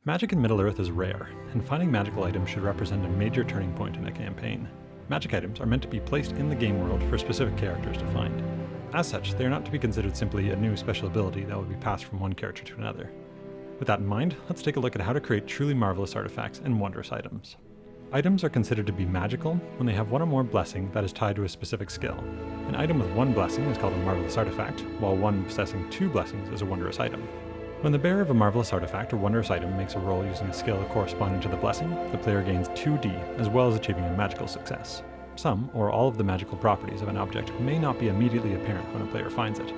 Magic in Middle-earth is rare, and finding magical items should represent a major turning point in a campaign. Magic items are meant to be placed in the game world for specific characters to find. As such, they are not to be considered simply a new special ability that will be passed from one character to another. With that in mind, let's take a look at how to create truly marvelous artifacts and wondrous items. Items are considered to be magical when they have one or more blessing that is tied to a specific skill. An item with one blessing is called a marvelous artifact, while one possessing two blessings is a wondrous item. When the bearer of a marvelous artifact or wondrous item makes a roll using a skill corresponding to the blessing, the player gains 2d, as well as achieving a magical success. Some, or all of the magical properties of an object may not be immediately apparent when a player finds it.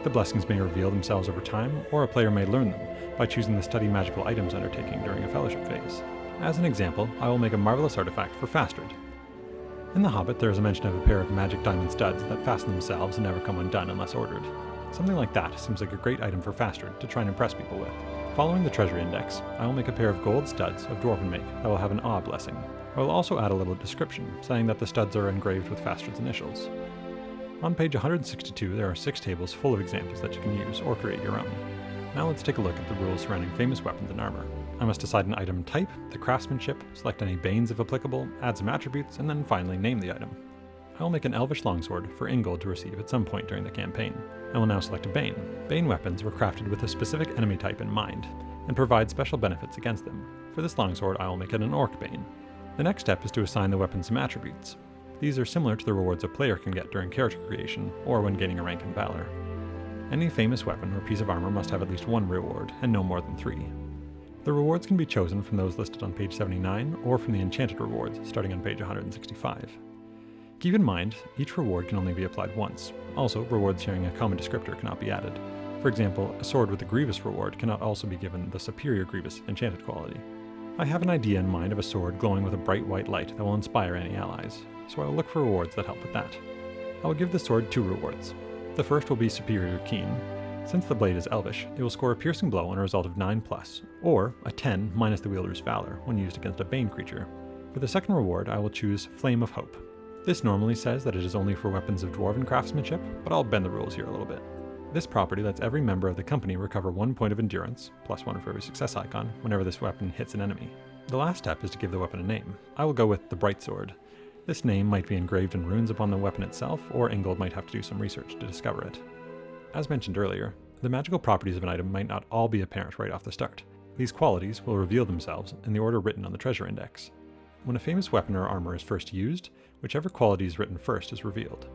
The blessings may reveal themselves over time, or a player may learn them by choosing the study magical items undertaking during a fellowship phase. As an example, I will make a marvelous artifact for Fastred. In The Hobbit, there is a mention of a pair of magic diamond studs that fasten themselves and never come undone unless ordered. Something like that seems like a great item for Fastred to try and impress people with. Following the treasure index, I will make a pair of gold studs of dwarven make that will have an awe blessing. I will also add a little description, saying that the studs are engraved with Fastred's initials. On page 162, there are 6 tables full of examples that you can use or create your own. Now let's take a look at the rules surrounding famous weapons and armor. I must decide an item type, the craftsmanship, select any banes if applicable, add some attributes, and then finally name the item. I will make an elvish longsword for Ingold to receive at some point during the campaign. I will now select a bane. Bane weapons were crafted with a specific enemy type in mind, and provide special benefits against them. For this longsword, I will make it an orc bane. The next step is to assign the weapon some attributes. These are similar to the rewards a player can get during character creation, or when gaining a rank in Valor. Any famous weapon or piece of armor must have at least 1 reward, and no more than 3. The rewards can be chosen from those listed on page 79, or from the enchanted rewards, starting on page 165. Keep in mind, each reward can only be applied once. Also, rewards sharing a common descriptor cannot be added. For example, a sword with a grievous reward cannot also be given the superior grievous enchanted quality. I have an idea in mind of a sword glowing with a bright white light that will inspire any allies, so I will look for rewards that help with that. I will give the sword 2 rewards. The first will be superior keen. Since the blade is elvish, it will score a piercing blow on a result of 9+, or a 10 minus the wielder's valor when used against a bane creature. For the second reward, I will choose Flame of Hope. This normally says that it is only for weapons of dwarven craftsmanship, but I'll bend the rules here a little bit. This property lets every member of the company recover 1 point of endurance, +1 for every success icon, whenever this weapon hits an enemy. The last step is to give the weapon a name. I will go with the Bright Sword. This name might be engraved in runes upon the weapon itself, or Ingold might have to do some research to discover it. As mentioned earlier, the magical properties of an item might not all be apparent right off the start. These qualities will reveal themselves in the order written on the treasure index. When a famous weapon or armor is first used, whichever quality is written first is revealed.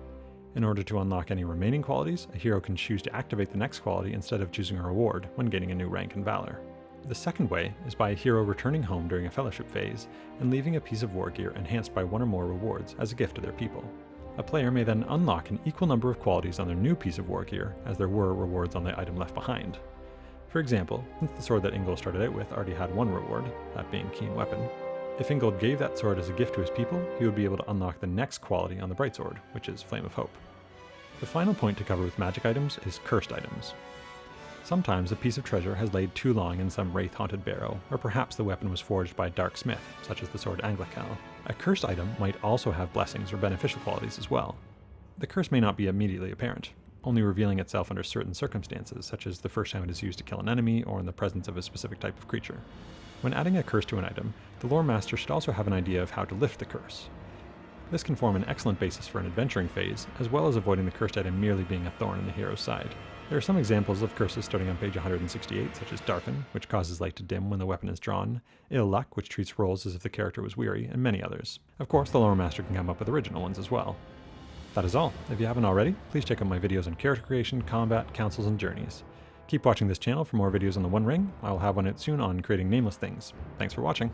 In order to unlock any remaining qualities, a hero can choose to activate the next quality instead of choosing a reward when gaining a new rank in Valor. The second way is by a hero returning home during a fellowship phase and leaving a piece of war gear enhanced by 1 or more rewards as a gift to their people. A player may then unlock an equal number of qualities on their new piece of war gear as there were rewards on the item left behind. For example, since the sword that Ingold started out with already had 1 reward, that being Keen Weapon, if Ingold gave that sword as a gift to his people, he would be able to unlock the next quality on the Bright Sword, which is Flame of Hope. The final point to cover with magic items is cursed items. Sometimes a piece of treasure has laid too long in some wraith-haunted barrow, or perhaps the weapon was forged by a dark smith, such as the sword Anglical. A cursed item might also have blessings or beneficial qualities as well. The curse may not be immediately apparent, only revealing itself under certain circumstances, such as the first time it is used to kill an enemy or in the presence of a specific type of creature. When adding a curse to an item, the lore master should also have an idea of how to lift the curse. This can form an excellent basis for an adventuring phase, as well as avoiding the cursed item merely being a thorn in the hero's side. There are some examples of curses starting on page 168, such as Darken, which causes light to dim when the weapon is drawn, Ill Luck, which treats rolls as if the character was weary, and many others. Of course, the lore master can come up with original ones as well. That is all. If you haven't already, please check out my videos on character creation, combat, councils, and journeys. Keep watching this channel for more videos on the One Ring. I will have one out soon on creating nameless things. Thanks for watching.